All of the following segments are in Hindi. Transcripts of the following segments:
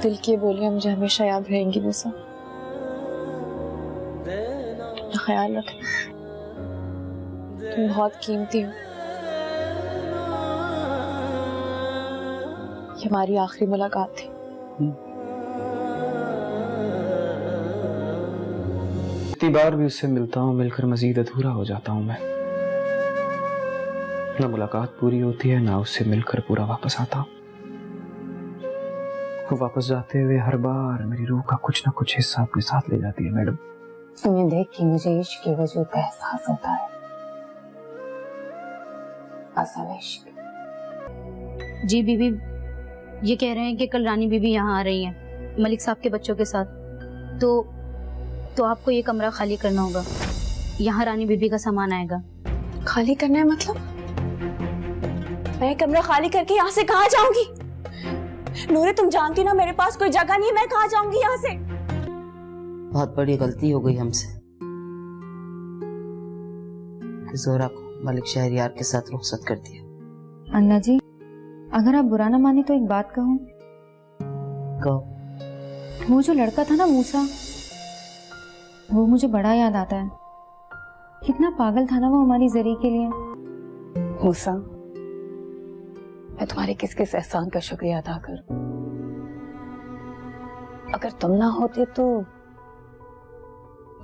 दिल की बोलियां मुझे हमेशा याद रहेंगी मूसा। ख्याल रख, तुम बहुत कीमती हो। ये हमारी आखिरी मुलाकात थी। कितनी बार भी उससे मिलता हूँ, मिलकर मजीद अधूरा हो जाता हूँ मैं। ना मुलाकात पूरी होती है, ना उससे मिलकर पूरा वापस आता हूँ। वो वापस जाते हुए हर बार मेरी रूह का कुछ ना कुछ हिस्सा अपने साथ ले जाती है मैडम। तुम्हें देख के मुझे इश्क के वजूद का एहसास होता है। असल इश्क। जी बीबी, ये कह रहे हैं कि कल रानी बीबी यहाँ आ रही हैं मलिक साहब के बच्चों के साथ, तो आपको ये कमरा खाली करना होगा। यहाँ रानी बीबी का सामान आएगा। खाली करना है मतलब? मैं कमरा खाली करके यहाँ से कहाँ जाऊंगी? नूरे, तुम जानती ना मेरे पास कोई जगह नहीं है, मैं कहाँ जाऊंगी यहाँ से? बहुत बड़ी गलती हो गई हमसे कि ज़ोहरा को मलिक शहरयार के साथ रुखसत कर दिया। अन्ना जी, अगर आप बुरा ना माने तो एक बात कहूँ। कहो। वो जो लड़का था ना मूसा, वो मुझे बड़ा याद आता है। कितना पागल था ना वो हमारी जरी के लिए। मूसा, मैं तुम्हारे किस किस एहसान का शुक्रिया अदा करूं। अगर तुम ना होते तो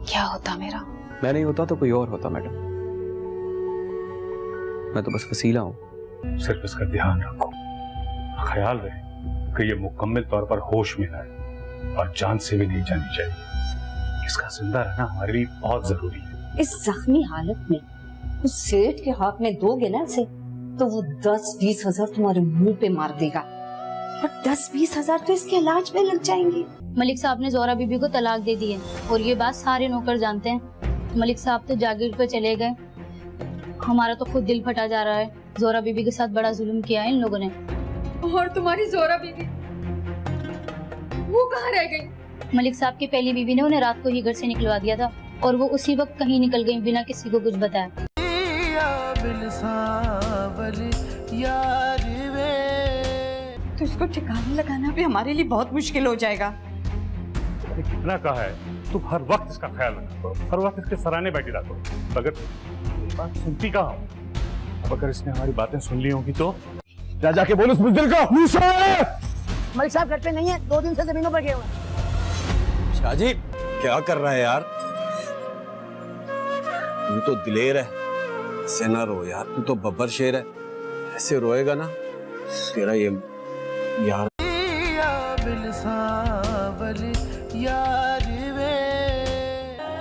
क्या होता मेरा? मैं नहीं होता तो कोई और होता मैडम। मैं तो बस वसीला हूँ। सिर्फ इसका ध्यान रखो, ख्याल रहे कि ये मुकम्मल तौर पर होश में आए और जान से भी नहीं जानी चाहिए। इसका जिंदा रहना हमारे लिए बहुत जरूरी है। इस जख्मी हालत में उस सेठ के हाथ में दोगे ना इसे, तो वो 10-20 हजार तुम्हारे मुंह पे मार देगा, और 10-20 हजार तो इसके इलाज में लग जाएंगे। मलिक साहब ने ज़ोहरा बीबी को तलाक दे दी है, और ये बात सारे नौकर जानते हैं। मलिक साहब तो जागीर पे चले गए। हमारा तो खुद दिल फटा जा रहा है। ज़ोहरा बीबी के साथ बड़ा जुल्म किया है इन लोगों ने। और तुम्हारी ज़ोहरा बीबी, वो कहाँ रह गई? मलिक साहब की पहली बीबी ने उन्हें रात को ही घर से निकलवा दिया था, और वो उसी वक्त कहीं निकल गई बिना किसी को कुछ बताया। तो इसको ठिकाने लगाना भी हमारे लिए बहुत मुश्किल हो जाएगा। कितना कहा है तुम हर वक्त इसका ख्याल रखा करो, हर वक्त इसके सराहने बैठी रखो। अगर बात सुनती कहाँ हो? अब अगर इसने हमारी बातें सुन ली होंगी तो जा जाके बोलो उस बुज़दिल को। मलिक साहब घर पे नहीं है, 2 दिन से जमीनों पर गए हुए। शाहजी क्या कर रहा है यार? तू तो दिलेर है, ऐसे ना रो यार। तू तो बब्बर शेर है, ऐसे रोएगा ना तेरा ये यार।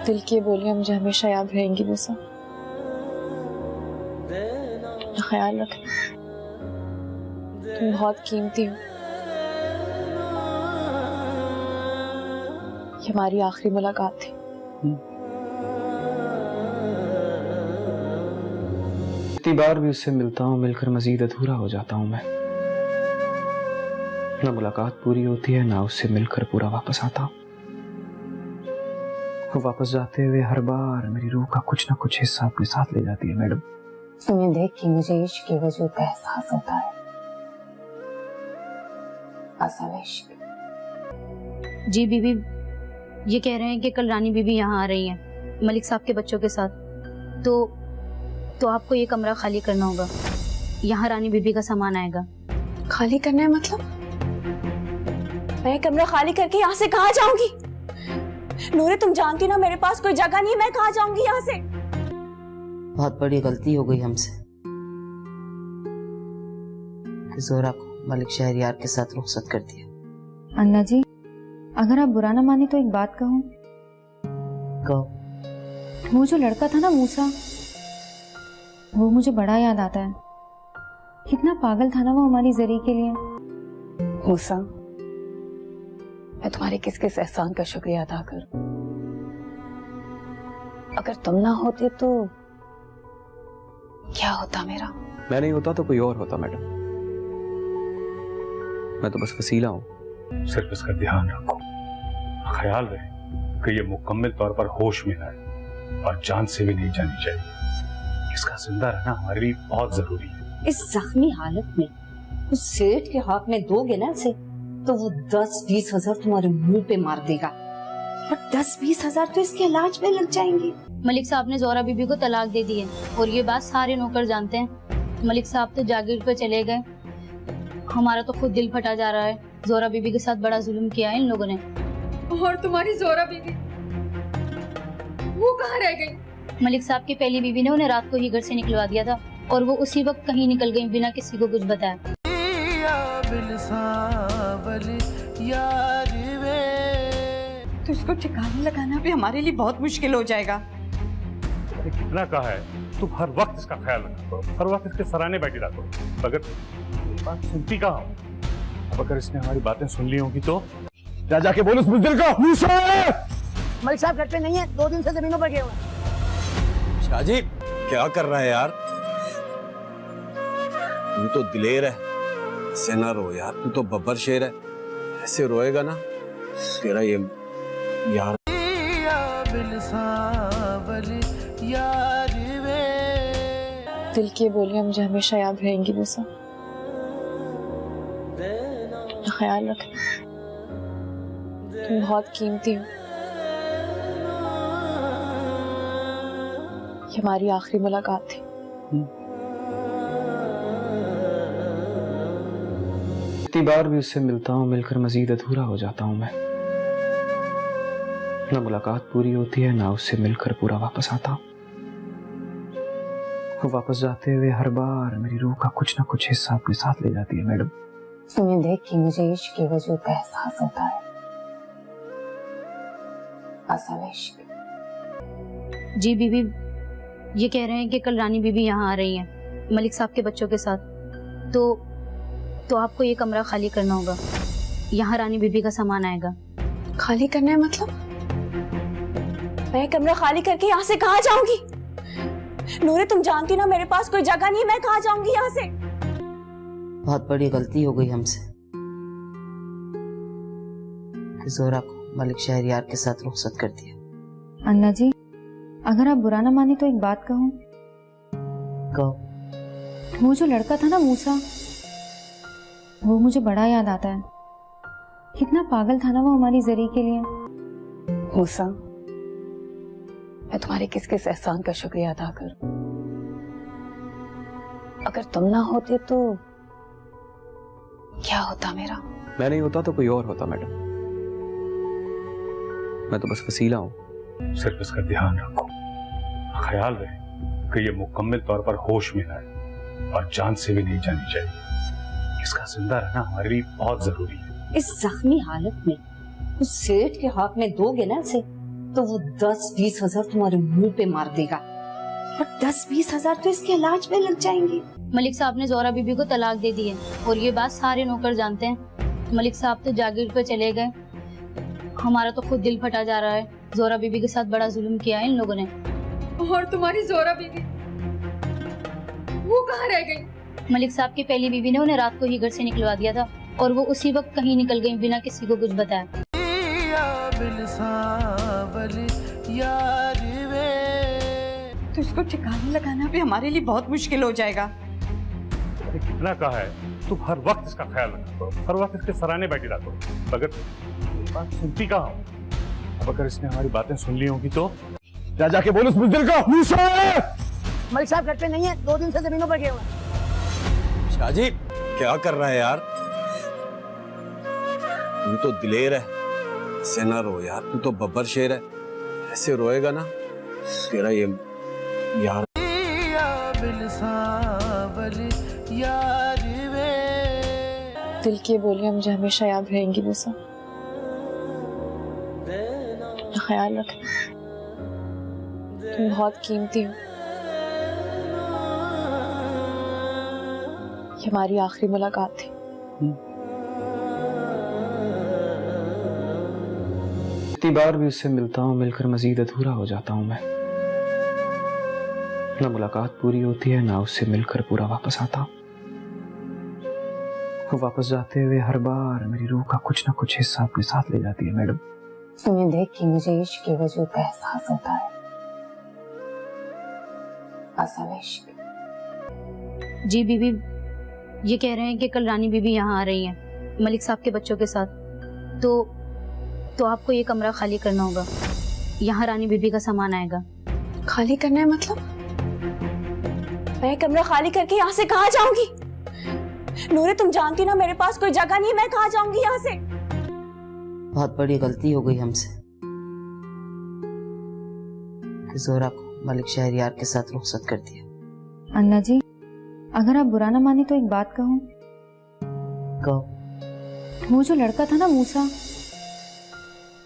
दिल की बोलियां मुझे हमेशा याद रहेंगी मूसा। ख्याल रख, तुम बहुत कीमती हो। ये हमारी आखिरी मुलाकात थी। कितनी बार भी उससे मिलता हूँ, मिलकर मजीद अधूरा हो जाता हूँ मैं। ना मुलाकात पूरी होती है, ना उससे मिलकर पूरा वापस आता हूँ। वो वापस जाते हुए हर बार मेरी रूह का कुछ ना कुछ हिस्सा अपने साथ ले जाती है मैडम। तुम्हें देख के मुझे इश्क के वजूद का एहसास होता है। असल इश्क। जी बीबी, ये कह रहे हैं कि कल रानी बीबी यहाँ आ रही हैं मलिक साहब के बच्चों के साथ, तो आपको ये कमरा खाली करना होगा। यहाँ रानी बीबी का सामान आएगा। खाली करना है मतलब? मैं कमरा खाली करके यहाँ से कहाँ जाऊंगी? नूरे, तुम जानती ना मेरे पास कोई जगह नहीं है, मैं कहाँ जाऊंगी यहाँ से? बहुत बड़ी गलती हो गई हमसे कि ज़ोहरा को मलिक शहरयार के साथ रुखसत कर दिया। अन्ना जी, अगर आप बुरा ना माने तो एक बात कहूँ। कहो। वो जो लड़का था ना मूसा, वो मुझे बड़ा याद आता है। कितना पागल था ना वो हमारी जरी के लिए। मूसा, मैं तुम्हारे किस किस एहसान का शुक्रिया अदा करूं। अगर तुम ना होते तो क्या होता मेरा? मैं नहीं होता तो कोई और होता मैडम। मैं तो बस वसीला हूँ। सिर्फ इसका ध्यान रखो, ख्याल रहे कि ये मुकम्मल तौर पर होश में आए और जान से भी नहीं जानी चाहिए। इसका जिंदा रहना हमारे लिए बहुत जरूरी है। इस जख्मी हालत में उस सेठ के हाथ में दोगे ना इसे तो वो 10-20 हजार तुम्हारे मुंह पे मार देगा और 10-20 हजार तो इसके इलाज में लग जाएंगे। मलिक साहब ने जोहरा बीबी को तलाक दे दी है और ये बात सारे नौकर जानते हैं। मलिक साहब तो जागीर पे चले गए। हमारा तो खुद दिल फटा जा रहा है। जोहरा बीबी के साथ बड़ा जुल्म किया है इन लोगों ने। और तुम्हारी जोहरा बीबी वो कहाँ रह गई? मलिक साहब की पहली बीवी ने उन्हें रात को ही घर से निकलवा दिया था और वो उसी वक्त कहीं निकल गई बिना किसी को कुछ बताया। तो इसको ठिकाने लगाना भी हमारे लिए बहुत मुश्किल हो जाएगा। कितना कहा है तुम हर वक्त इसका ख्याल रखा करो, हर वक्त इसके सराहने बैठी रहा करो। अगर बात सुनती कहाँ हो? अब अगर इसने हमारी बातें सुन ली होंगी तो जा जाके बोलो उस बुज़दिल को। मलिक साहब घर पे नहीं है, 2 दिन से जमीनों पर गए हुए हैं। शाहजी क्या कर रहा है यार? तू तो दिलेर है, ऐसे ना रो यार। तू तो बब्बर शेर है, ऐसे रोएगा ना तेरा ये यार। दिल की बोलियां मुझे हमेशा याद रहेंगी मूसा। ख्याल रख, तुम बहुत कीमती हो। ये हमारी आखिरी मुलाकात थी। जितनी बार भी उससे मिलता हूँ मिलकर मजीद अधूरा हो जाता हूँ मैं। ना मुलाकात पूरी होती है ना उससे मिलकर पूरा वापस आता हूँ। वो वापस जाते हुए हर बार मेरी रूह का कुछ ना कुछ हिस्सा अपने साथ ले जाती है मैडम। तुम्हें देख के मुझे इश्क की वजह का एहसास होता है। असल इश्क। जी बीबी, ये कह रहे हैं कि कल रानी बीबी यहाँ आ रही हैं मलिक साहब के बच्चों के साथ। तो आपको ये कमरा खाली करना होगा। यहाँ रानी बीबी का सामान आएगा। खाली करना है मतलब? मैं कमरा खाली करके यहाँ से कहाँ जाऊंगी? नूरे तुम जानती ना मेरे पास कोई जगह नहीं, मैं कहाँ जाऊंगी यहाँ से? बहुत बड़ी गलती हो गई हमसे कि जोहरा को मलिक शहरियार के साथ रुखसत कर दिया। अन्ना जी, अगर आप बुरा ना माने तो एक बात कहूँ। कहो। वो जो लड़का था ना मूसा, वो मुझे बड़ा याद आता है। कितना पागल था ना वो हमारी जरी के लिए। मूसा, मैं तुम्हारे किस किस एहसान का शुक्रिया अदा करूं। अगर तुम ना होते तो क्या होता मेरा? मैं नहीं होता तो कोई और होता मैडम। मैं तो बस वसीला हूँ। सिर्फ इसका ध्यान रखो, ख्याल रहे कि ये मुकम्मल तौर पर होश में आए और जान से भी नहीं जानी चाहिए। इसका जिंदा रहना हमारे लिए बहुत जरूरी है। इस जख्मी हालत में उस सेठ के हाथ में दोगे ना इसे तो वो 10-20 हजार तुम्हारे मुंह पे मार देगा और 10-20 हजार तो इसके इलाज में लग जाएंगे। मलिक साहब ने जोहरा बीबी को तलाक दे दी है और ये बात सारे नौकर जानते हैं। मलिक साहब तो जागीर पे चले गए। हमारा तो खुद दिल फटा जा रहा है। जोहरा बीबी के साथ बड़ा जुल्म किया है इन लोगों ने। और तुम्हारी जोहरा बीबी वो कहाँ रह गई? मलिक साहब की पहली बीवी ने उन्हें रात को ही घर से निकलवा दिया था और वो उसी वक्त कहीं निकल गई बिना किसी को कुछ बताया। तो इसको ठिकाने लगाना भी हमारे लिए बहुत मुश्किल हो जाएगा। कितना कहा है तुम हर वक्त इसका ख्याल रखा करो, हर वक्त इसके सराहने बैठी रहा करो। अगर बात सुनती कहाँ हो? अब अगर इसने हमारी बातें सुन ली होंगी तो जा जाके बोलो उस बुज़दिल को। मलिक साहब घर पे नहीं है, 2 दिन से जमीनों पर गए हुए हैं। शाहजी क्या कर रहा है यार? तू तो दिलेर है, ऐसे ना रो यार। तू तो बब्बर शेर है, ऐसे रोएगा ना तेरा ये यार। दिल की बोलियां मुझे हमेशा याद रहेंगी मूसा। ख्याल रख, तुम बहुत कीमती हो। ये हमारी आखिरी मुलाकात थी। जितनी बार भी उससे मिलता हूँ मिलकर मजीद अधूरा हो जाता हूँ मैं। ना मुलाकात पूरी होती है ना उससे मिलकर पूरा वापस आता हूँ। वो वापस जाते हुए हर बार मेरी रूह का कुछ ना कुछ हिस्सा अपने साथ ले जाती है मैडम। तुम्हें देख के मुझे इश्क की वजह का एहसास होता है। असल इश्क। जी बीबी, ये कह रहे हैं कि कल रानी बीबी यहाँ आ रही हैं मलिक साहब के बच्चों के साथ। तो आपको ये कमरा खाली करना होगा। यहाँ रानी बीबी का सामान आएगा। खाली करना है मतलब? मैं कमरा खाली करके यहाँ से कहाँ जाऊंगी? नूरे, तुम जानती हो ना मेरे पास कोई जगह नहीं, मैं कहाँ जाऊंगी यहाँ से? बहुत बड़ी गलती हो गई हमसे कि जोहरा को मलिक शहरियार के साथ रुखसत कर दिया। अन्ना जी, अगर आप बुरा ना माने तो एक बात कहूँ। कहो। वो जो लड़का था ना मूसा,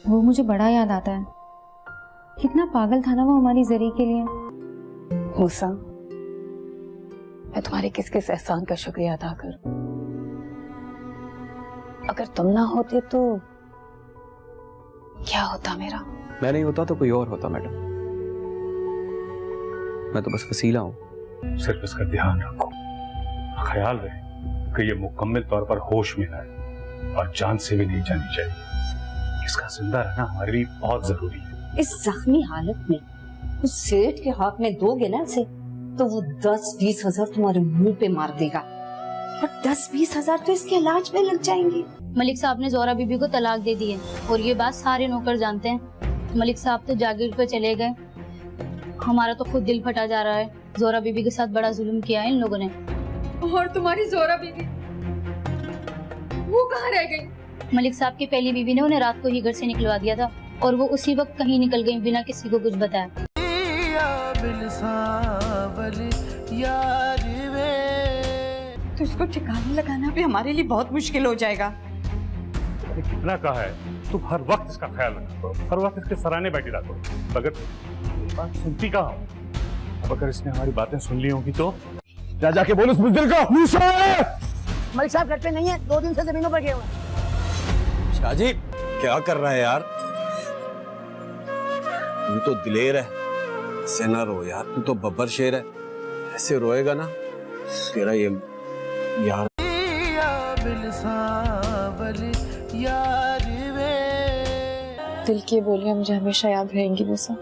वो मुझे बड़ा याद आता है। कितना पागल था ना वो हमारी जरी के लिए। मूसा, मैं तुम्हारे किस किस एहसान का शुक्रिया अदा करूं। अगर तुम ना होते तो क्या होता मेरा? मैं नहीं होता तो कोई और होता मैडम। मैं तो बस वसीला हूँ। सिर्फ इसका ध्यान रखो, ख्याल रहे कि ये मुकम्मल तौर पर होश में आए और जान से भी नहीं जानी चाहिए। इसका जिंदा रहना हमारे लिए बहुत जरूरी है। इस जख्मी हालत में उस सेठ के हाथ में दोगे ना इसे, तो वो 10-20 हजार तुम्हारे मुंह पे मार देगा, और 10-20 हजार तो इसके इलाज में लग जाएंगे। मलिक साहब ने जोहरा बीबी को तलाक दे दी है और ये बात सारे नौकर जानते हैं। मलिक साहब तो जागीर पे चले गए। हमारा तो खुद दिल फटा जा रहा है। जोहरा बीबी के साथ बड़ा जुल्म किया है इन लोगों ने। और तुम्हारी जोहरा बीबी वो कहाँ रह गई? मलिक साहब की पहली बीबी ने उन्हें रात को ही घर से निकलवा दिया था और वो उसी वक्त कहीं निकल गई बिना किसी को कुछ बताया। तो इसको ठिकाने लगाना भी हमारे लिए बहुत मुश्किल हो जाएगा। कितना कहा है, तुम हर वक्त इसका ख्याल रखा करो, हर वक्त इसके सराहने बैठी रहा करो। अगर बात सुनती कहाँ हो? अब अगर इसने हमारी बातें सुन ली होंगी तो जा जाके बोलो उस बुज़दिल को। मलिक साहब घर पे नहीं है, 2 दिन से जमीनों पर गए हुए हैं। शाहजी, क्या कर रहा है यार? तू तो दिलेर है, ऐसे ना रो यार। तू तो बब्बर शेर है, ऐसे रोएगा ना तेरा ये यार। दिल की बोलियां मुझे हमेशा याद रहेंगी मूसा।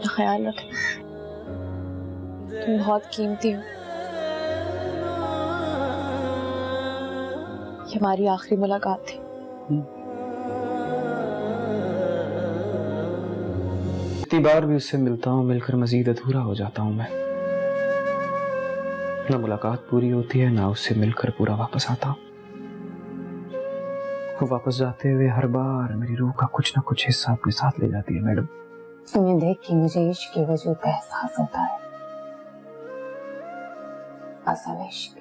ख्याल रखना, तुम बहुत कीमती हो। ये हमारी आखिरी मुलाकात थी। इतनी बार भी उससे मिलता हूँ, मिलकर मजीद अधूरा हो जाता हूँ मैं। ना मुलाकात पूरी होती है, ना उससे मिलकर पूरा वापस आता हूँ। वो वापस जाते हुए हर बार मेरी रूह का कुछ ना कुछ हिस्सा अपने साथ ले जाती है मैडम। तुम्हें देख के मुझे इश्क के वजूद का एहसास होता है। असल इश्क।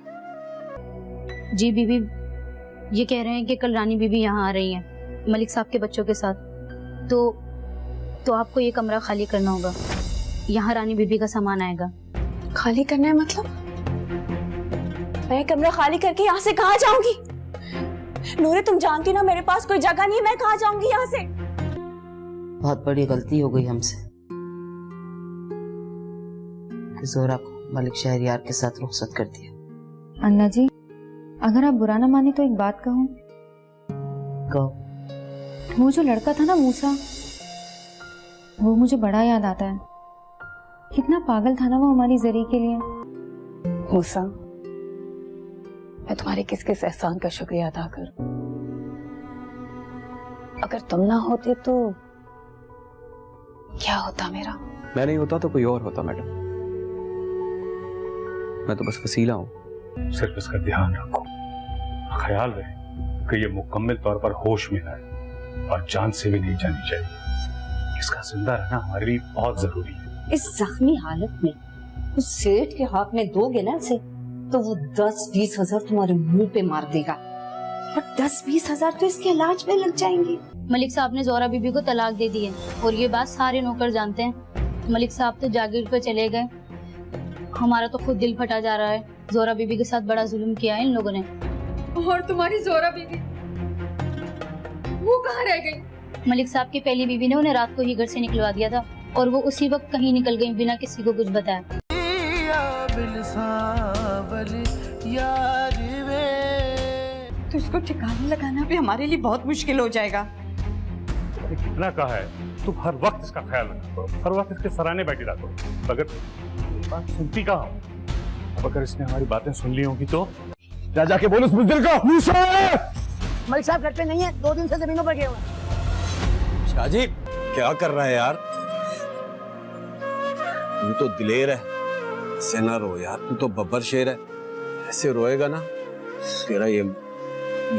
जी बीबी, ये कह रहे हैं कि कल रानी बीबी यहाँ आ रही हैं मलिक साहब के बच्चों के साथ। तो आपको ये कमरा खाली करना होगा। यहाँ रानी बीबी का सामान आएगा। खाली करना है मतलब? मैं कमरा खाली करके यहाँ से कहाँ जाऊंगी? नूरे, तुम जानती हो ना मेरे पास कोई जगह नहीं, मैं कहाँ जाऊंगी यहाँ से? बहुत बड़ी गलती हो गई हमसे कि जोहरा को मलिक शहरियार के साथ रुखसत कर दिया। अन्ना जी, अगर आप बुरा ना माने तो एक बात कहूँ। कहो। वो जो लड़का था ना मूसा, वो मुझे बड़ा याद आता है। कितना पागल था ना वो हमारी जरी के लिए। मूसा, मैं तुम्हारे किस किस एहसान का शुक्रिया अदा करूं। अगर तुम ना होते तो क्या होता मेरा? मैं नहीं होता तो कोई और होता मैडम। मैं तो बस वसीला हूँ। सिर्फ इसका ध्यान रखो, ख्याल रहे कि ये मुकम्मल तौर पर होश में आए और जान से भी नहीं जानी चाहिए। इसका जिंदा रहना हमारे लिए बहुत जरूरी है। इस जख्मी हालत में उस सेठ के हाथ में दोगे ना इसे, तो वो 10-20 हजार तुम्हारे मुंह पे मार देगा, और 10-20 हजार तो इसके इलाज में लग जाएंगे। मलिक साहब ने जोहरा बीबी को तलाक दे दी है और ये बात सारे नौकर जानते हैं। मलिक साहब तो जागीर पे चले गए। हमारा तो खुद दिल फटा जा रहा है। जोहरा बीबी के साथ बड़ा जुल्म किया है इन लोगों ने। और तुम्हारी जोहरा बीबी वो कहाँ रह गई? मलिक साहब की पहली बीबी ने उन्हें रात को ही घर से निकलवा दिया था और वो उसी वक्त कहीं निकल गई बिना किसी को कुछ बताया। तो इसको ठिकाने लगाना भी हमारे लिए बहुत मुश्किल हो जाएगा। कितना कहा है, तुम हर वक्त इसका ख्याल रखा करो, हर वक्त इसके सराहने बैठी रहा करो। अगर बात सुनती कहाँ हो? अब अगर इसने हमारी बातें सुन ली होंगी तो जा जाके बोल उस बुज़दिल को। मूसा! मलिक साहब घर पे नहीं है, 2 दिन से जमीनों पर गए हुए हैं। शाहजी क्या कर रहा है यार? तू तो दिलेर है, ऐसे ना रो यार। तू तो बब्बर शेर है, ऐसे रोएगा ना तेरा ये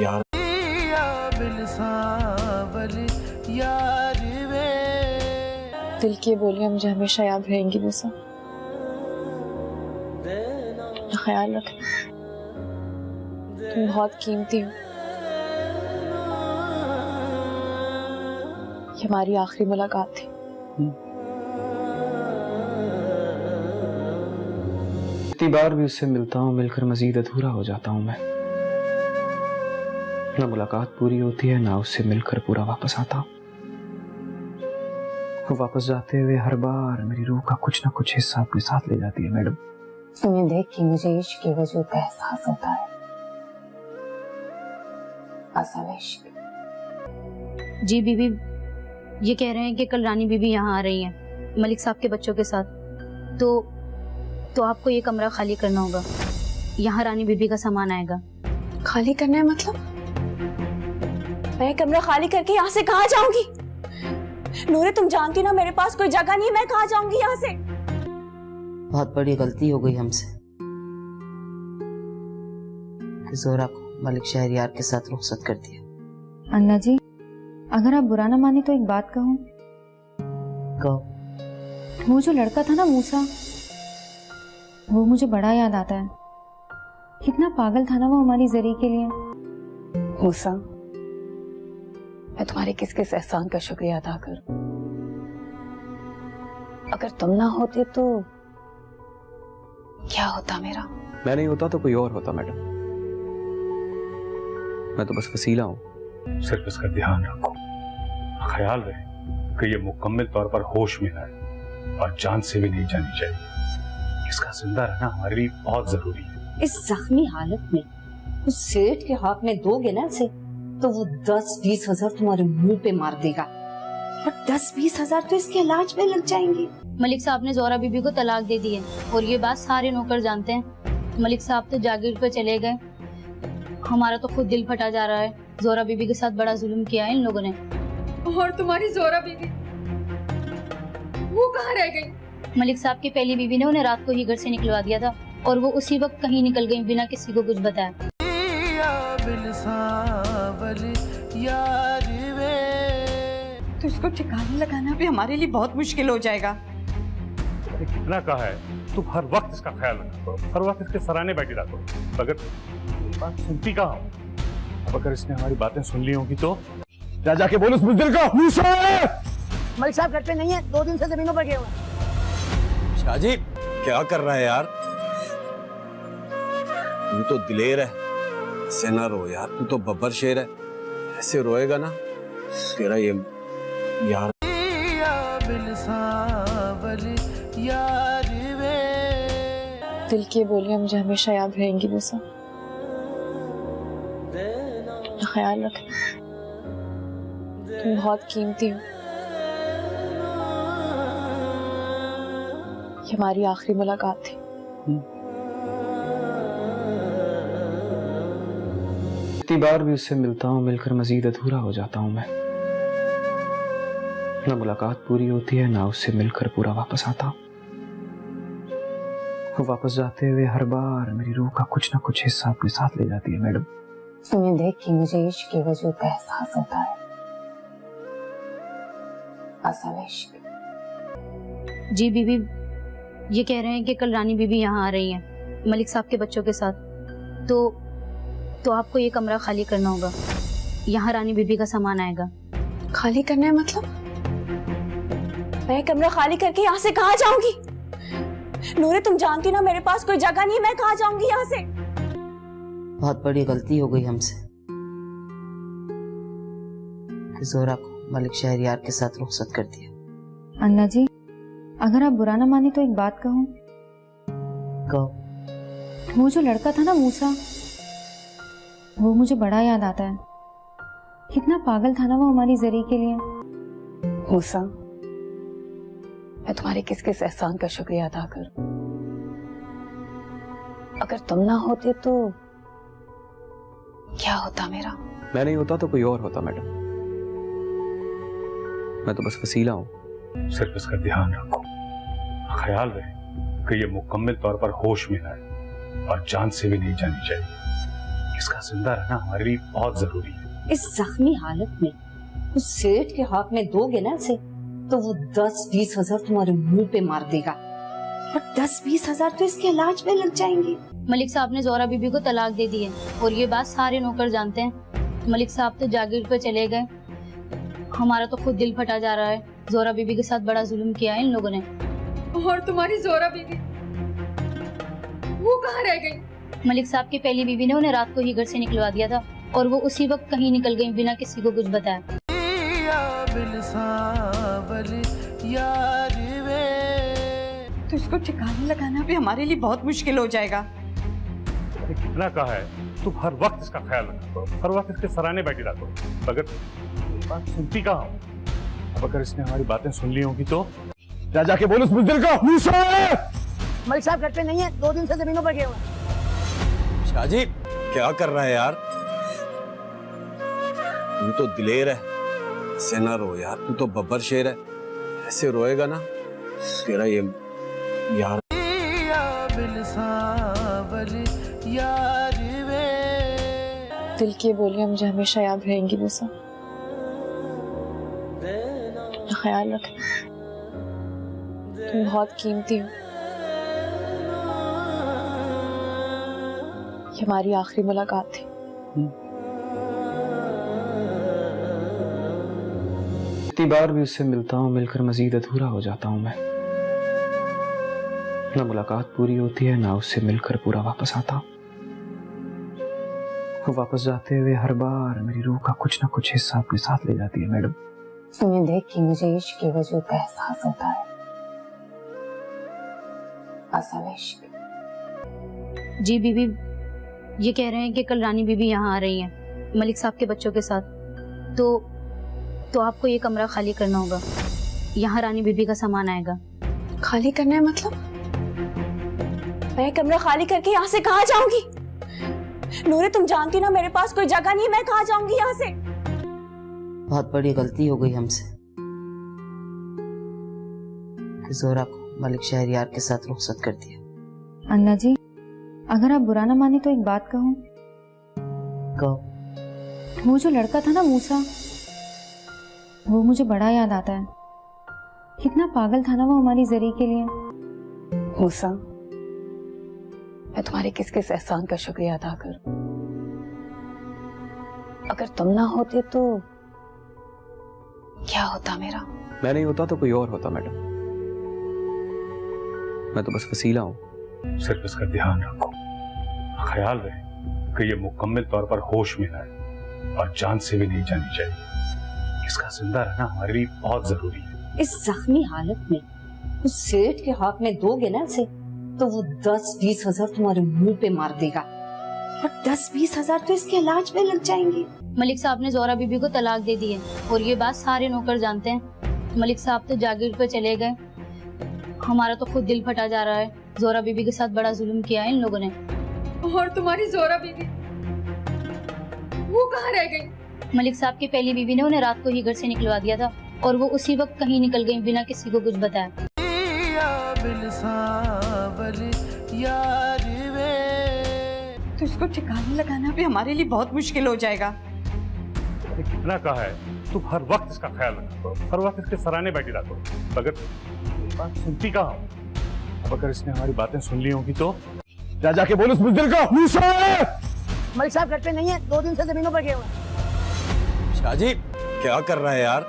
यार। दिल की बोलियां मुझे हमेशा याद रहेंगी मूसा। ख्याल रख, तुम बहुत कीमती हो। ये हमारी आखिरी मुलाकात थी। इतनी बार भी उससे मिलता हूँ, मिलकर मजीद अधूरा हो जाता हूँ मैं। ना मुलाकात पूरी होती है, ना उससे मिलकर पूरा वापस आता हूँ। वो वापस जाते हुए हर बार मेरी रूह का कुछ ना कुछ हिस्सा अपने साथ ले जाती है मैडम। तुम्हें देख के मुझे इश्क के वजूद का एहसास होता है। असल इश्क। जी बीबी, ये कह रहे हैं कि कल रानी बीबी यहाँ आ रही हैं मलिक साहब के बच्चों के साथ, तो आपको ये कमरा खाली करना होगा। यहाँ रानी बीबी का सामान आएगा। खाली करना है मतलब? मैं कमरा खाली करके यहाँ से कहाँ जाऊंगी? नूरे, तुम जानती ना मेरे पास कोई जगह नहीं, मैं कहाँ जाऊंगी यहाँ से? बहुत बड़ी गलती हो गई हमसे कि जोरा को मलिक शहरियार के साथ रुखसत कर दिया। अन्ना जी, अगर आप बुरा ना माने तो एक बात कहूँ। कहो। वो जो लड़का था ना मूसा, वो मुझे बड़ा याद आता है। कितना पागल था ना वो हमारी जरी के लिए। मूसा, मैं तुम्हारे किस किस एहसान का शुक्रिया अदा करूं। अगर तुम ना होते तो क्या होता मेरा? मैं नहीं होता तो कोई और होता मैडम। मैं तो बस वसीला हूँ। सिर्फ इसका ध्यान रखो, ख्याल रहे कि ये मुकम्मल तौर पर होश में है और जान से भी नहीं जानी चाहिए। इसका जिंदा रहना हमारे लिए बहुत जरूरी है। इस जख्मी हालत में उस सेठ के हाथ में दोगे ना इसे, तो वो 10-20 हजार तुम्हारे मुंह पे मार देगा, और 10-20 हजार तो इसके इलाज में लग जाएंगे। मलिक साहब ने जोरा बीबी को तलाक दे दी है और ये बात सारे नौकर जानते हैं। मलिक साहब तो जागीर पे चले गए। हमारा तो खुद दिल फटा जा रहा है। जोरा बीबी के साथ बड़ा जुल्म किया है इन लोगों ने। और तुम्हारी जोरा बीबी, वो कहाँ रह गई? मलिक साहब की पहली बीबी ने उन्हें रात को ही घर से निकलवा दिया था और वो उसी वक्त कहीं निकल गई बिना किसी को कुछ बताया। तो इसको ठिकाने लगाना भी हमारे लिए बहुत मुश्किल हो जाएगा। अरे कितना कहा है, तुम हर वक्त इसका ख्याल रखा करो, हर वक्त इसके सराहने बैठी रहा करो। अगर बात सुनती कहाँ हो? अब अगर इसने हमारी बातें सुन ली होंगी तो जा जाके बोल उस बुज़दिल को। मूसा! मलिक साहब घर पे नहीं है, 2 दिन से जमीनों पर गए हुए हैं। शाहजी क्या कर रहा है यार? तू तो दिलेर है, ऐसे ना रो यार। तू तो बब्बर शेर है, ऐसे रोएगा ना तेरा ये यार। दिल की बोलियां मुझे हमेशा याद रहेंगी मूसा। ख्याल रख, तुम बहुत कीमती हो। ये हमारी आखिरी मुलाकात थी। इतनी बार भी उससे मिलता हूँ, मिलकर मजीद अधूरा हो जाता हूँ मैं। ना मुलाकात पूरी होती है, ना उससे मिलकर पूरा वापस आता हूँ। वो वापस जाते हुए हर बार मेरी रूह का कुछ ना कुछ हिस्सा अपने साथ ले जाती है मैडम। तुम्हें देख के मुझे इश्क के वजूद का एहसास होता है। असल इश्क। जी बीबी, ये कह रहे हैं कि कल रानी बीबी यहाँ आ रही हैं मलिक साहब के बच्चों के साथ, तो आपको ये कमरा खाली करना होगा। यहाँ रानी बीबी का सामान आएगा। खाली करना है मतलब? मैं कमरा खाली करके यहाँ से कहाँ जाऊंगी? नूरे, तुम जानती ना मेरे पास कोई जगह नहीं, मैं कहाँ जाऊंगी यहाँ से? बहुत बड़ी गलती हो गई हमसे कि जोरा को मलिक शहरियार के साथ रुखसत कर दिया। अन्ना जी, अगर आप बुरा ना माने तो एक बात कहूँ। कहो। वो जो लड़का था ना मूसा, वो मुझे बड़ा याद आता है। कितना पागल था ना वो हमारी जरी के लिए। मूसा, मैं तुम्हारे किस किस एहसान का शुक्रिया अदा करूं। अगर तुम ना होते तो क्या होता मेरा? मैं नहीं होता तो कोई और होता मैडम। मैं तो बस वसीला हूँ। सिर्फ इसका ध्यान रखो, ख्याल रहे कि ये मुकम्मल तौर पर होश में है और जान से भी नहीं जानी चाहिए। इसका जिंदा रहना हमारे लिए बहुत जरूरी है। इस जख्मी हालत में उस सेठ के हाथ में दोगे ना इसे, तो वो 10-20 हजार तुम्हारे मुंह पे मार देगा और 10-20 हजार तो इसके इलाज में लग जाएंगे। मलिक साहब ने जोहरा बीबी को तलाक दे दी है और ये बात सारे नौकर जानते हैं। मलिक साहब तो जागीर पे चले गए। हमारा तो खुद दिल फटा जा रहा है। जोहरा बीबी के साथ बड़ा जुल्म किया है इन लोगों ने। और तुम्हारी जोहरा बीबी वो कहाँ रह गई? मलिक साहब की पहली बीबी ने उन्हें रात को ही घर से निकलवा दिया था और वो उसी वक्त कहीं निकल गई बिना किसी को कुछ बताया। तो इसको ठिकाने लगाना भी हमारे लिए बहुत मुश्किल हो जाएगा। कितना कहा है तुम हर वक्त इसका ख्याल रखा करो, हर वक्त इसके सराहने बैठी रहा करो। मगर बात सुनती कहाँ हो? अब अगर इसने हमारी बातें सुन ली होंगी तो राजा के बोल उस बुज़दिल को। मलिक साहब घर पे नहीं है, 2 दिन से जमीनों पर गए हुए हैं। शाहजी क्या कर रहा है यार? तू तो दिलेर है, ऐसे ना रो यार। तू तो बब्बर शेर है, ऐसे रोएगा ना तेरा ये यार। दिल की बोलियां मुझे हमेशा याद रहेंगी मूसा। ख्याल रखना, तुम बहुत कीमती हो। ये हमारी आखिरी मुलाकात थी। जितनी बार भी उससे मिलता हूँ, मिलकर मजीद अधूरा हो जाता हूँ मैं। ना मुलाकात पूरी होती है, ना उससे मिलकर पूरा वापस आता हूँ। वापस जाते हुए हर बार मेरी रूह का कुछ ना कुछ हिस्सा अपने साथ ले जाती है मैडम। तुम्हें देख के मुझे इश्क के वजूद का एहसास होता है। असल इश्क। जी बीबी, ये कह रहे हैं कि कल रानी बीबी यहाँ आ रही हैं मलिक साहब के बच्चों के साथ। तो आपको ये कमरा खाली करना होगा। यहाँ रानी बीबी का सामान आएगा। खाली करना है मतलब? मैं कमरा खाली करके यहाँ से कहाँ जाऊंगी? नूरे, तुम जानती ना मेरे पास कोई जगह नहीं है। मैं कहाँ जाऊंगी यहाँ से? बहुत बड़ी गलती हो गई हमसे कि जोहरा को मलिक शहरियार के साथ रुखसत कर दिया। अन्ना जी, अगर आप बुरा ना माने तो एक बात कहूँ। कहो। वो जो लड़का था ना मूसा, वो मुझे बड़ा याद आता है। कितना पागल था ना वो हमारी जरी के लिए। मूसा, मैं तुम्हारे किस किस एहसान का शुक्रिया अदा करूं। अगर तुम ना होते तो क्या होता मेरा? मैं नहीं होता तो कोई और होता मैडम। मैं तो बस वसीला हूँ। सिर्फ इसका ध्यान रखो, ख्याल रहे कि ये मुकम्मल तौर पर होश में है और जान से भी नहीं जानी चाहिए। इसका जिंदा रहना हमारे लिए बहुत जरूरी है। इस जख्मी हालत में उस सेठ के हाथ में दोगे ना इसे, तो वो 10-20 हजार तुम्हारे मुंह पे मार देगा और 10-20 हजार तो इसके इलाज में लग जाएंगे। मलिक साहब ने जोहरा बीबी को तलाक दे दी है और ये बात सारे नौकर जानते हैं। मलिक साहब तो जागीर पे चले गए। हमारा तो खुद दिल फटा जा रहा है। जोहरा बीबी के साथ बड़ा जुल्म किया है इन लोगों ने। और तुम्हारी जोहरा बीबी वो कहाँ रह गई? मलिक साहब की पहली बीबी ने उन्हें रात को ही घर से निकलवा दिया था और वो उसी वक्त कहीं निकल गई बिना किसी को कुछ बताया। तो इसको ठिकाने लगाना भी हमारे लिए बहुत मुश्किल हो जाएगा। कितना कहा है तुम हर वक्त इसका ख्याल रखा करो, हर वक्त इसके सराहने बैठी रहा करो। मगर बात सुनती कहाँ हो? अब अगर इसने हमारी बातें सुन ली होंगी तो राजा के बोल उस बुज़दिल को। मलिक साहब घर पे नहीं है, 2 दिन से जमीनों पर गए हुए हैं। शाहजी क्या कर रहा है यार?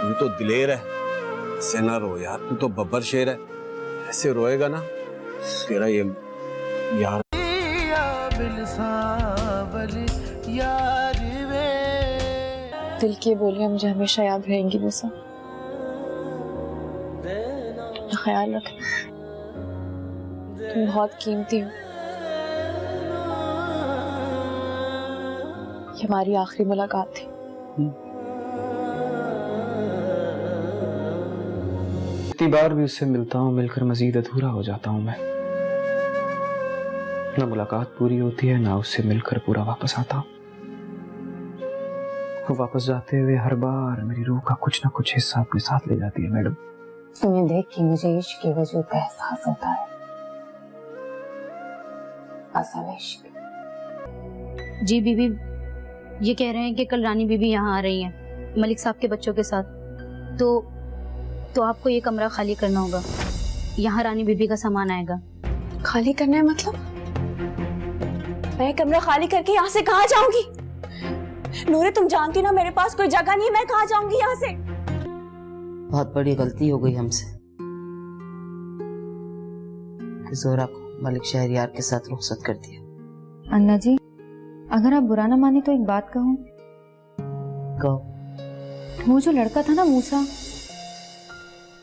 तू तो दिलेर है, ऐसे ना रो यार। तू तो बब्बर शेर है, ऐसे रोएगा ना तेरा ये यार। दिल की बोलियां मुझे हमेशा याद रहेंगी मूसा। ख्याल रखना, तुम बहुत कीमती हो। ये हमारी आखिरी मुलाकात थी। जितनी बार भी उससे मिलता हूँ, मिलकर मजीद अधूरा हो जाता हूँ मैं। ना मुलाकात पूरी होती है, ना उससे मिलकर पूरा वापस आता। वो वापस जाते हुए हर बार मेरी रूह का कुछ ना कुछ हिस्सा अपने साथ ले जाती है मैडम। तुम्हें देख के मुझे इश्क के वजूद का एहसास होता है। असल इश्क। जी बीबी, ये कह रहे हैं कि कल रानी बीबी यहाँ आ रही हैं मलिक साहब के बच्चों के साथ, तो आपको ये कमरा खाली करना होगा। यहाँ रानी बीबी का सामान आएगा। खाली करना है मतलब? मैं कमरा खाली करके यहाँ से कहाँ जाऊंगी? नूरे, तुम जानती ना मेरे पास कोई जगह नहीं है, मैं कहाँ जाऊंगी यहाँ से? बहुत बड़ी गलती हो गई हमसे कि जोहरा को मलिक शहरियार के साथ रुखसत कर दिया। अन्ना जी, अगर आप बुरा ना माने तो एक बात कहूँ। कहो। वो जो लड़का था ना मूसा,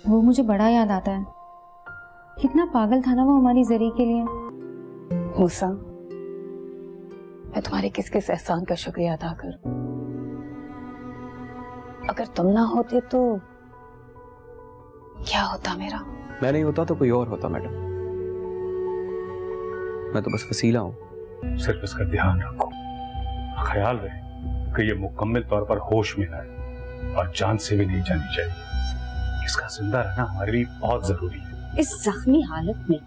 वो मुझे बड़ा याद आता है। कितना पागल था ना वो हमारी जरी के लिए। मूसा, मैं तुम्हारे किस किस एहसान का शुक्रिया अदा करूं। अगर तुम ना होते तो क्या होता मेरा? मैं नहीं होता तो कोई और होता मैडम। मैं तो बस वसीला हूँ। सिर्फ इसका ध्यान रखो, ख्याल रहे कि ये मुकम्मल तौर पर होश में आए और जान से भी नहीं जानी चाहिए। इसका जिंदा रहना हमारे लिए बहुत जरूरी है। इस जख्मी हालत में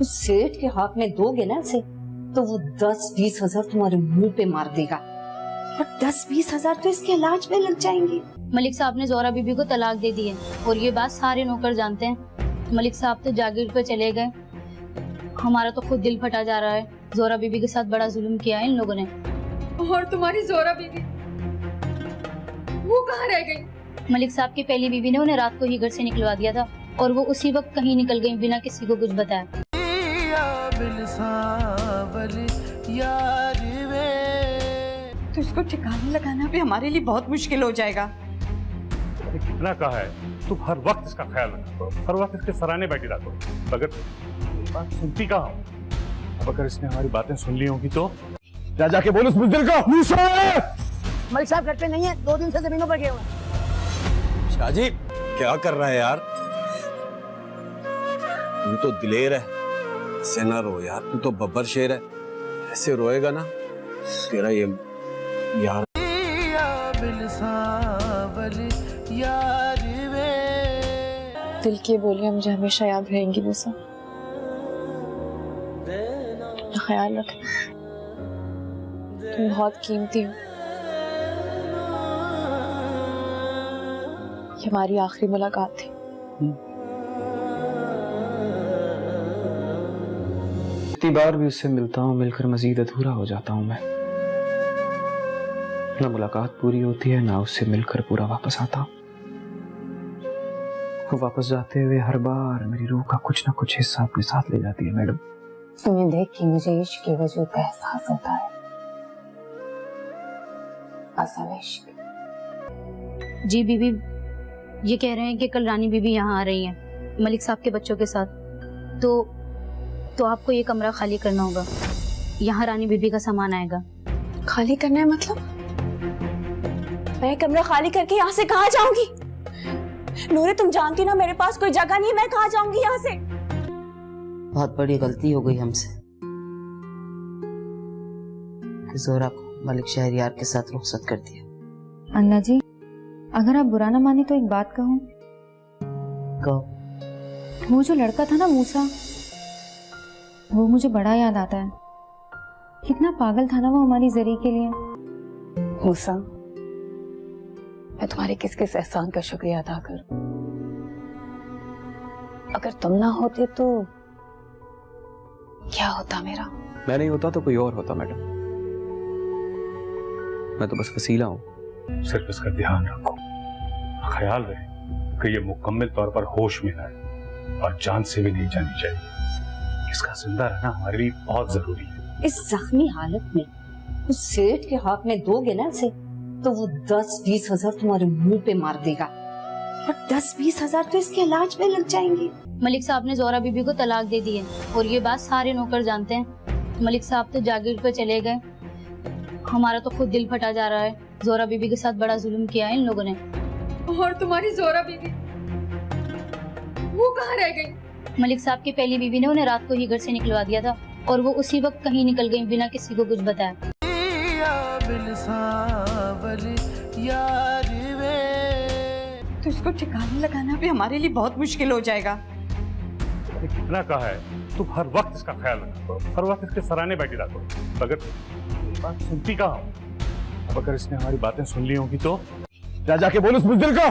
उस सेठ के हाथ में दोगे ना इसे, तो वो 10-20 हजार तुम्हारे मुंह पे मार देगा, और 10-20 हजार तो इसके इलाज में लग जाएंगे। मलिक साहब ने जोहरा बीबी को तलाक दे दी है और ये बात सारे नौकर जानते हैं। मलिक साहब तो जागीर पे चले गए। हमारा तो खुद दिल फटा जा रहा है। जोहरा बीबी के साथ बड़ा जुल्म किया है इन लोगों ने। और तुम्हारी जोहरा बीबी, वो कहाँ रह गई? मलिक साहब की पहली बीबी ने उन्हें रात को ही घर से निकलवा दिया था और वो उसी वक्त कहीं निकल गई बिना किसी को कुछ बताया। तो इसको ठिकाने लगाना भी हमारे लिए बहुत मुश्किल हो जाएगा। कितना कहा है तुम हर वक्त इसका ख्याल रखा करो, हर वक्त इसके सराहने बैठी रहा करो। अगर बात सुनती कहाँ हो? अब अगर इसने हमारी बातें सुन ली होंगी तो जा जाके बोलो उस बुज़दिल को। मलिक साहब घर पे नहीं है, 2 दिन से जमीनों पर गए हुए हैं। शाहजी, क्या कर रहा है यार? तू तो दिलेर है, ऐसे ना रो यार। तू तो बब्बर शेर है, ऐसे रोएगा ना तेरा ये यार। दिल की बोलियां मुझे हमेशा याद रहेंगी मूसा। ख्याल रख, तुम बहुत कीमती हो। ये हमारी आखिरी मुलाकात थी। कितनी बार भी उससे मिलता हूँ, मिलकर मजीद अधूरा हो जाता हूँ मैं। ना मुलाकात पूरी होती है, ना उससे मिलकर पूरा वापस आता। वो वापस जाते हुए हर बार मेरी रूह का कुछ ना कुछ हिस्सा अपने साथ ले जाती है मैडम। तुम्हें देख के मुझे इश्क के वजूद का एहसास होता है। असल इश्क। जी बीबी, ये कह रहे हैं कि कल रानी बीबी यहाँ आ रही हैं मलिक साहब के बच्चों के साथ, तो आपको ये कमरा खाली करना होगा। यहाँ रानी बीबी का सामान आएगा। खाली करना है मतलब? मैं कमरा खाली करके यहाँ से कहाँ जाऊंगी? नूरे, तुम जानती ना मेरे पास कोई जगह नहीं है, मैं कहाँ जाऊंगी यहाँ से? बहुत बड़ी गलती हो गई हमसे कि जोहरा को मलिक शहरियार के साथ रुखसत कर दिया। अन्ना जी, अगर आप बुरा ना माने तो एक बात कहूँ। कहो। वो जो लड़का था ना मूसा, वो मुझे बड़ा याद आता है। कितना पागल था ना वो हमारी जरी के लिए। मूसा, मैं तुम्हारे किस किस एहसान का शुक्रिया अदा करूं। अगर तुम ना होते तो क्या होता मेरा? मैं नहीं होता तो कोई और होता मैडम। मैं तो बस वसीला हूँ। सिर्फ इसका ध्यान रखो, ख्याल रहे कि ये मुकम्मल तौर पर होश में आए और जान से भी नहीं जानी चाहिए। इसका जिंदा रहना हमारे लिए बहुत जरूरी है। इस जख्मी हालत में उस सेठ के हाथ में दोगे ना इसे, तो वो 10-20 हजार तुम्हारे मुंह पे मार देगा, और 10-20 हजार तो इसके इलाज में लग जाएंगे। मलिक साहब ने जोहरा बीबी को तलाक दे दी है और ये बात सारे नौकर जानते हैं। मलिक साहब तो जागीर पे चले गए। हमारा तो खुद दिल फटा जा रहा है। जोहरा बीबी के साथ बड़ा जुल्म किया है इन लोगों ने। और तुम्हारी जोहरा बीबी, वो कहाँ रह गई? मलिक साहब की पहली बीबी ने उन्हें रात को ही घर से निकलवा दिया था और वो उसी वक्त कहीं निकल गई बिना किसी को कुछ बताए। तो इसको ठिकाने लगाना भी हमारे लिए बहुत मुश्किल हो जाएगा। कितना कहा है तुम हर वक्त इसका ख्याल रखा करो, हर वक्त इसके सराहने बैठी रहा करो। अगर बात सुनती कहाँ हो? अब अगर इसने हमारी बातें सुन ली होंगी तो जा जाके बोलो उस बुज़दिल को।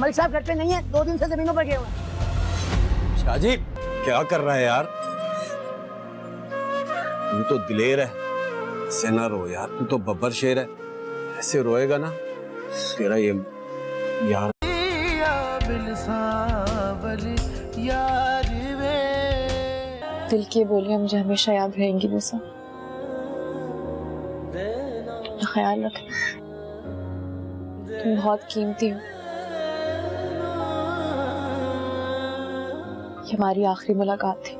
मलिक साहब घर पे नहीं है, 2 दिन से जमीनों पर गए हुए हैं। शाहजी क्या कर रहा है यार? तू तो दिलेर है, ऐसे ना रो यार। तू तो बब्बर शेर है, ऐसे रोएगा ना तेरा ये यार। दिल की बोलियां मुझे हमेशा याद रहेंगी मूसा। ख्याल रख, तुम बहुत कीमती हो। ये हमारी आखिरी मुलाकात थी।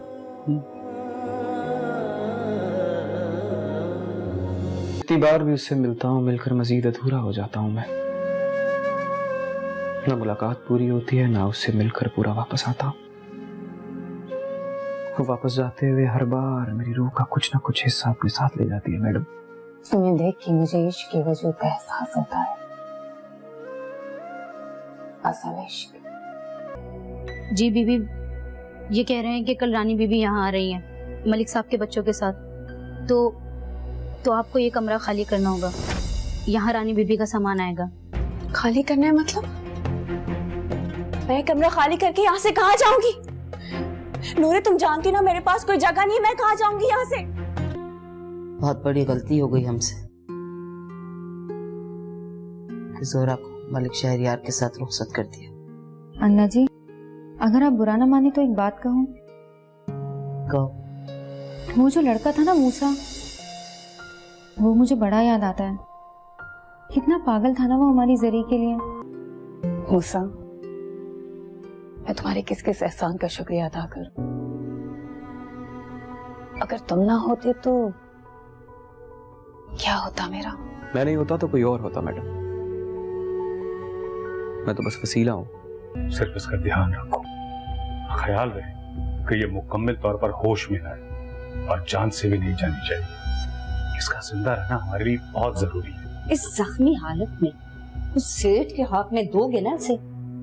जितनी बार भी उससे मिलता हूँ मिलकर मजीद अधूरा हो जाता हूँ मैं। ना मुलाकात पूरी होती है ना उससे मिलकर पूरा वापस आता हूँ। वो वापस जाते हुए हर बार मेरी रूह का कुछ ना कुछ हिस्सा अपने साथ ले जाती है मैडम। तुम्हें देख के मुझे इश्क की वजह का एहसास होता है। असल इश्क। जी बीबी, ये कह रहे हैं कि कल रानी बीबी यहाँ आ रही हैं मलिक साहब के बच्चों के साथ। तो आपको ये कमरा खाली करना होगा। यहाँ रानी बीबी का सामान आएगा। खाली करना है मतलब? मैं कमरा खाली करके यहाँ से कहाँ जाऊंगी? नूरे, तुम जानती ना मेरे पास कोई जगह नहीं, मैं कहाँ जाऊंगी यहाँ से? बहुत बड़ी गलती हो गई हमसे कि जोहरा को मलिक शहरियार के साथ रुखसत कर दिया। अन्ना जी, अगर आप बुरा ना माने तो एक बात कहूँ। कहो। वो जो लड़का था ना मूसा, वो मुझे बड़ा याद आता है। कितना पागल था ना वो हमारी जरी के लिए। मूसा, मैं तुम्हारे किस किस एहसान का शुक्रिया अदा करूं। अगर तुम ना होते तो क्या होता मेरा? मैं नहीं होता तो कोई और होता मैडम। मैं तो बस वसीला हूँ। सिर्फ इसका ध्यान रखो, ख्याल रहे कि ये मुकम्मल तौर पर होश में आए और जान से भी नहीं जानी चाहिए। इसका जिंदा रहना हमारे लिए बहुत जरूरी है। इस जख्मी हालत में उस सेठ के हाथ में दोगे ना इसे,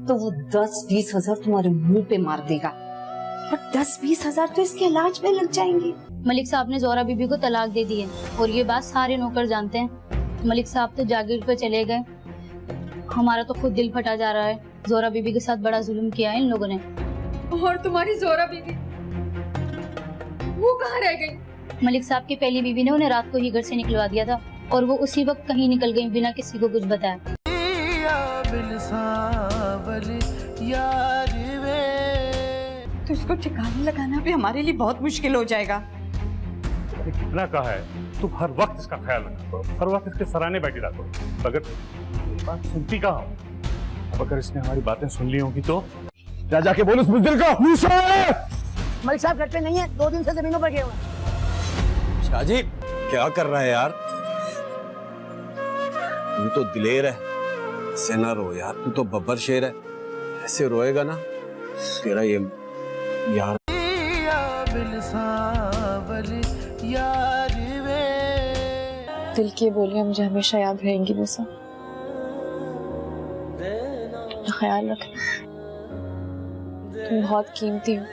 तो वो 10-20 हजार तुम्हारे मुंह पे मार देगा। और 10-20 हजार तो इसके इलाज में लग जाएंगे। मलिक साहब ने जोहरा बीबी को तलाक दे दी है और ये बात सारे नौकर जानते हैं। मलिक साहब तो जागीर पे चले गए। हमारा तो खुद दिल फटा जा रहा है। जोहरा बीबी के साथ बड़ा जुल्म किया है इन लोगों ने। और तुम्हारी जोहरा बीबी, वो कहाँ रह गई? मलिक साहब की पहली बीबी ने उन्हें रात को ही घर से निकलवा दिया था और वो उसी वक्त कहीं निकल गई बिना किसी को कुछ बताया। तो इसको ठिकाने लगाना भी हमारे लिए बहुत मुश्किल हो जाएगा। कितना कहा है तुम हर वक्त इसका ख्याल रखा करो, हर वक्त इसके सराहने बैठी रहा करो। अगर बात सुनती कहाँ हो? अब अगर इसने हमारी बातें सुन ली होंगी तो जा जाके बोलो उस बुज़दिल को। मलिक साहब घर पे नहीं है, 2 दिन से जमीनों पर गए हुए हैं। शाहजी क्या कर रहा है यार? तू तो दिलेर है, ऐसे ना रो यार। तू तो बब्बर शेर है, ऐसे रोएगा ना तेरा ये यार। दिल की बोलियां मुझे हमेशा याद रहेंगी मूसा। ख्याल रख, तुम बहुत कीमती हो।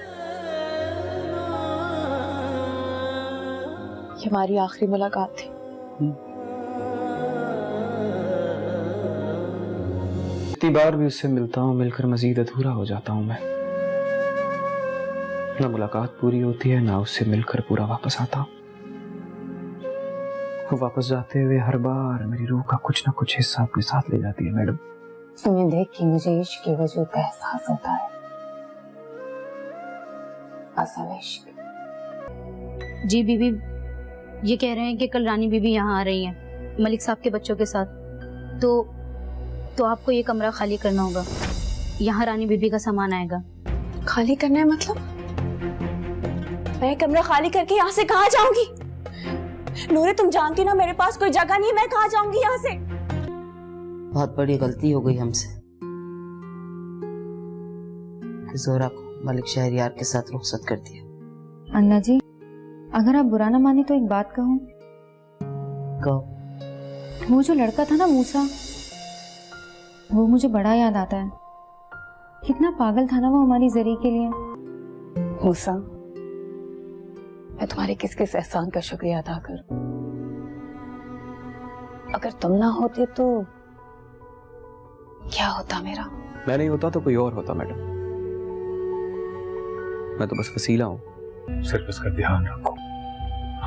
ये हमारी आखिरी मुलाकात थी। जितनी बार भी उससे मिलता हूँ मिलकर मजीद अधूरा हो जाता हूँ मैं। ना मुलाकात पूरी होती है ना उससे मिलकर पूरा वापस आता हूँ। वो वापस जाते हुए हर बार मेरी रूह का कुछ ना कुछ हिस्सा अपने साथ ले जाती है मैडम। तुम्हें देख के मुझे इश्क की वजह का एहसास होता है। असल इश्क। जी बीबी, ये कह रहे हैं कि कल रानी बीबी यहाँ आ रही हैं मलिक साहब के बच्चों के साथ। तो आपको ये कमरा खाली करना होगा। यहाँ रानी बीबी का सामान आएगा। खाली करना है मतलब? मैं कमरा खाली करके यहाँ से कहाँ जाऊंगी? नूरे, तुम जानती ना मेरे पास कोई जगह नहीं, मैं कहाँ जाऊंगी यहाँ से? बहुत बड़ी गलती हो गई हमसे कि जोहरा को मलिक शहरियार के साथ रुखसत कर दिया। अन्ना जी, अगर आप बुरा ना माने तो एक बात कहूँ। कहो। वो जो लड़का था ना मूसा, वो मुझे बड़ा याद आता है। कितना पागल था ना वो हमारी जरी के लिए। मूसा, मैं तुम्हारे किस किस एहसान का शुक्रिया अदा करूं। अगर तुम ना होते तो क्या होता मेरा? मैं नहीं होता तो कोई और होता मैडम। मैं तो बस वसीला हूँ। सिर्फ इसका ध्यान रखो,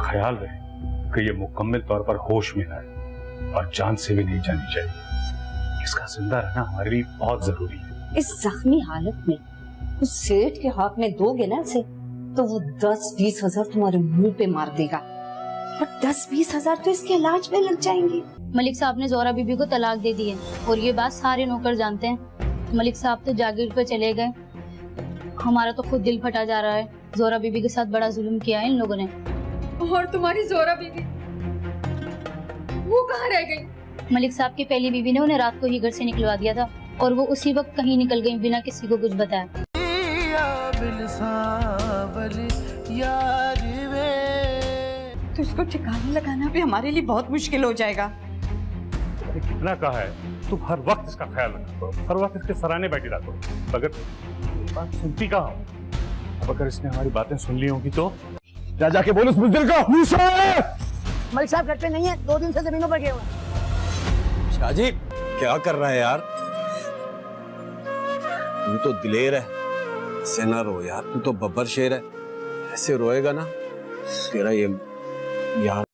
ख्याल रहे कि ये मुकम्मल तौर पर होश में आए और जान से भी नहीं जानी चाहिए। इसका जिंदा रहना हमारे लिए बहुत जरूरी है। इस जख्मी हालत में उस सेठ के हाथ में दोगे ना इसे, तो वो 10-20 हजार तुम्हारे मुंह पे मार देगा और 10-20 हजार तो इसके इलाज में लग जाएंगे। मलिक साहब ने जोहरा बीबी को तलाक दे दी है और ये बात सारे नौकर जानते हैं। मलिक साहब तो जागीर पे चले गए। हमारा तो खुद दिल फटा जा रहा है। जोहरा बीबी के साथ बड़ा जुल्म किया है इन लोगों ने। और तुम्हारी जोहरा बीबी, वो कहाँ रह गई? मलिक साहब की पहली बीवी ने उन्हें रात को ही घर से निकलवा दिया था और वो उसी वक्त कहीं निकल गई बिना किसी को कुछ बताया। तो इसको ठिकाने लगाना भी हमारे लिए बहुत मुश्किल हो जाएगा। कितना कहा है तुम हर वक्त इसका ख्याल रखा करो, हर वक्त इसके सराहने बैठी रहा करो। अगर बात सुनती कहाँ हो? अब अगर इसने हमारी बातें सुन ली होंगी तो जा जाके बोलो उस बुज़दिल को। मलिक साहब घर पे नहीं है, 2 दिन से जमीनों पर गए हुए हैं। शाहजी क्या कर रहा है यार? तू तो दिलेर है, ऐसे ना रो यार। तू तो बब्बर शेर है, ऐसे रोएगा ना तेरा ये यार